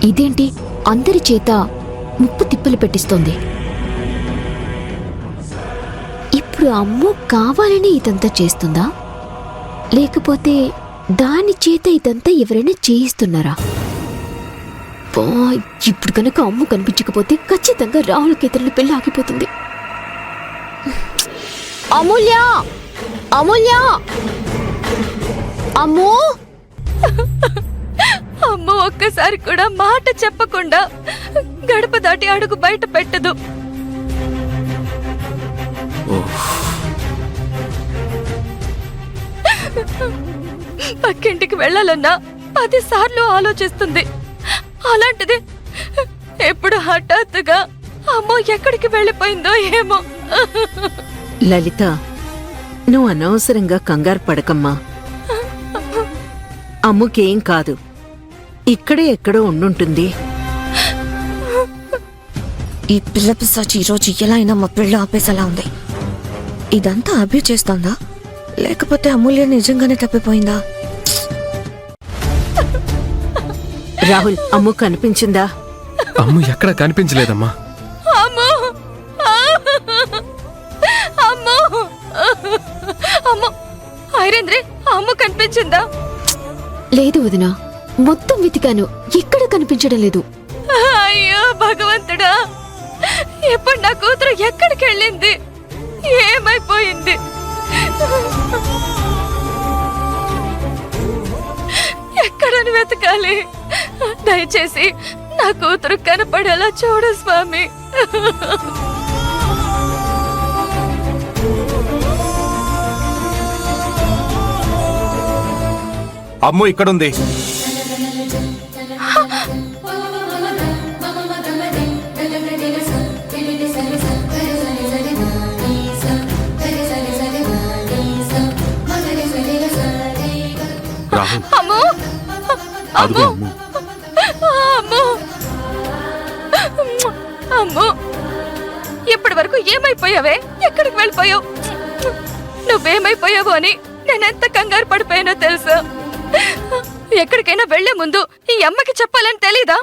ఇదేంటి అందరి చేత ముప్పు తిప్పలు పెట్టిస్తోంది? ఇప్పుడు అమ్ము కావాలని ఇదంతా చేస్తుందా, లేకపోతే దాని చేత ఇదంతా ఎవరైనా చేయిస్తున్నారా? ఇప్పుడు కనుక అమ్ము కనిపించకపోతే ఖచ్చితంగా రాహుల్ కేతన్ల పెళ్లి ఆగిపోతుంది. అమూల్య, అమూల్య, అమ్మో! అమ్మ ఒక్కసారి కూడా మాట చెప్పకుండా గడప దాటి అడుగు బయట పెట్టదు. పక్కింటికి వెళ్ళాలన్నా 10 సార్లు ఆలోచిస్తుంది. అలాంటిది ఎప్పుడు హఠాత్తుగా అమ్మో ఎక్కడికి వెళ్ళిపోయిందో ఏమో. లలిత, నువ్వు అనవసరంగా కంగారు పడకమ్మా. అమ్ముకేం కాదు, ఇక్కడే ఎక్కడో ఉండుంటుంది. ఈ పిల్ల పిశాచి ఈరోజు ఎలా అయినా మా పెళ్ళి ఆపేసేలా ఉంది. ఇదంతా అభి చేస్తోందా, లేకపోతే అమూల్య నిజంగానే తప్పిపోయిందా? రాహుల్, అమ్ము కనిపించిందా? అమ్ము ఎక్కడ కనిపించలేదమ్మా. అమ్మో, అమ్మో, అమ్మో! ఐరేంద్రే, అమ్ము కనిపించిందా? లేదు వదినా, మొత్తం వెతికాను, ఎక్కడ కనిపించడం లేదు. అయ్యో భగవంతుడా, ఇప్పుడు నా కూతురు ఎక్కడికి వెళ్ళింది, ఏమైపోయింది? ఎక్కడని వెతకాలి? దయచేసి నా కూతురు కనపడేలా చూడు స్వామి. అమ్ము ఇక్కడుంది. రాహుల్, అమ్మో, అదిగో అమ్ము. అమ్మో, అమ్మో! ఇప్పటి వరకు ఏమైపోయావే? ఎక్కడికి వెళ్ళిపోయావు? నువ్వేమైపోయావు అని నేనెంత కంగారు పడిపోయానో తెలుసా? ఎక్కడికైనా వెళ్లే ముందు ఈ అమ్మకి చెప్పాలని తెలీదా?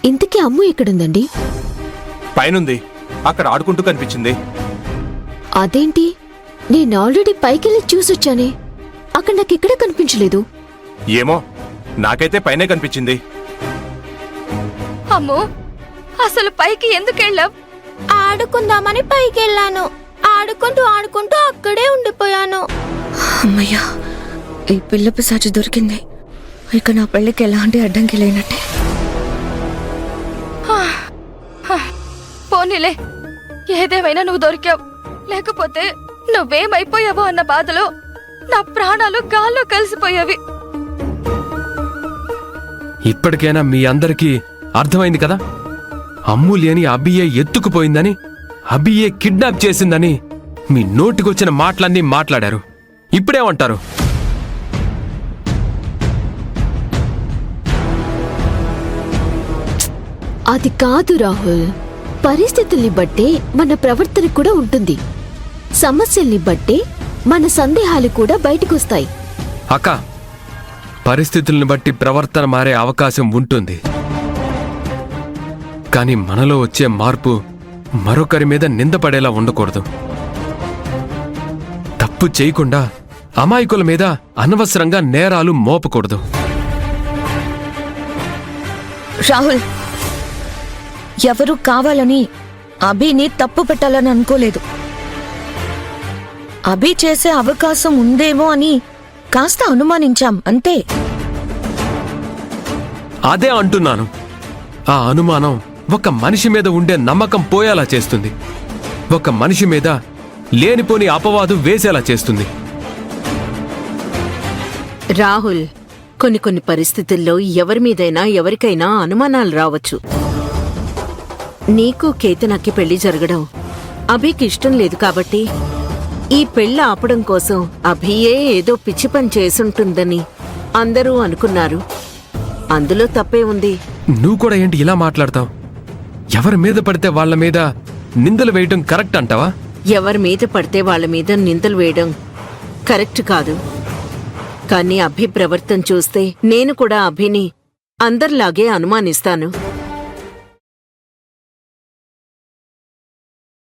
ఇంతకీ అమ్ము ఎక్కడుందండి? పైనుంది, అక్కడ ఆడుకుంటూ కనిపించింది. అదేంటి, నేను ఆల్రెడీ పైకెళ్ళి చూసొచ్చానే, అక్కడ నాకెక్కడ కనిపించలేదు. ఏమో, నాకైతే పైనే కనిపించింది. అమ్మో, అసలు పైకి ఎందుకు వెళ్ళావు? ఆడుకుందామని పైకి వెళ్ళాను. ఆడుకుంటూ ఆడుకుంటూ అక్కడే ఉండిపోయాను. అమ్మయ్యా, ఈ పిల్ల పిశాచి దొరికింది. ఇక నా పెళ్ళికి ఎలాంటి అడ్డంకి లేనట్టే. పోనీలే, ఏదేమైనా నువ్వు దొరికావు. లేకపోతే నువ్వేమైపోయావో అన్న బాధలో నా ప్రాణాలు గాల్లో కలిసిపోయావి. ఇప్పటికైనా మీ అందరికీ అర్థమైంది కదా, అమ్ములేని అభియే ఎత్తుకుపోయిందని, అభియే కిడ్నాప్ చేసిందని మీ నోటికొచ్చిన మాటలన్నీ మాట్లాడారు. ఇప్పుడేమంటారు? అది కాదు రాహుల్, పరిస్థితుల్ని బట్టే మన ప్రవర్తన కూడా ఉంటుంది. సమస్యల్ని బట్టే మన సందేహాలు కూడా బయటకొస్తాయి. అక్క, పరిస్థితుల్ని బట్టి ప్రవర్తన మారే అవకాశం ఉంటుంది, కానీ మనలో వచ్చే మార్పు మరొకరి మీద నిందపడేలా ఉండకూడదు. తప్పు చేయకుండా అమాయకుల మీద అనవసరంగా నేరాలు మోపకూడదు. రాహుల్, ఎవరు కావాలని అభిని తప్పు పెట్టాలని అనుకోలేదు. అభి చేసే అవకాశం ఉందేమో అని కాస్త అనుమానించాం అంతే. అదే అంటున్నాను, ఆ అనుమానం ఒక మనిషి మీద ఉండే నమ్మకం పోయేలా చేస్తుంది, ఒక మనిషి మీద లేనిపోని అపవాదు వేసేలా చేస్తుంది. రాహుల్, కొన్ని పరిస్థితుల్లో ఎవరి మీదైనా ఎవరికైనా అనుమానాలు రావచ్చు. నీకు కేతనకి పెళ్లి జరగడం అభికి ఇష్టం లేదు కాబట్టి ఈ పెళ్లి ఆపడం కోసం అభియే ఏదో పిచ్చి పని చేసుంటుందని అందరూ అనుకున్నారు. అందులో తప్పే ఉంది. నువ్వు కూడా ఏంటి ఇలా మాట్లాడతావు? ఎవరి మీద పడితే వాళ్ళ మీద నిందలు వేయటం కరెక్ట్ అంటావా? ఎవరి మీద పడితే వాళ్ళ మీద నిందలు వేయడం కరెక్ట్ కాదు. కానీ అభి ప్రవర్తన చూస్తే నేను కూడా అభిని అందరిలాగే అనుమానిస్తాను.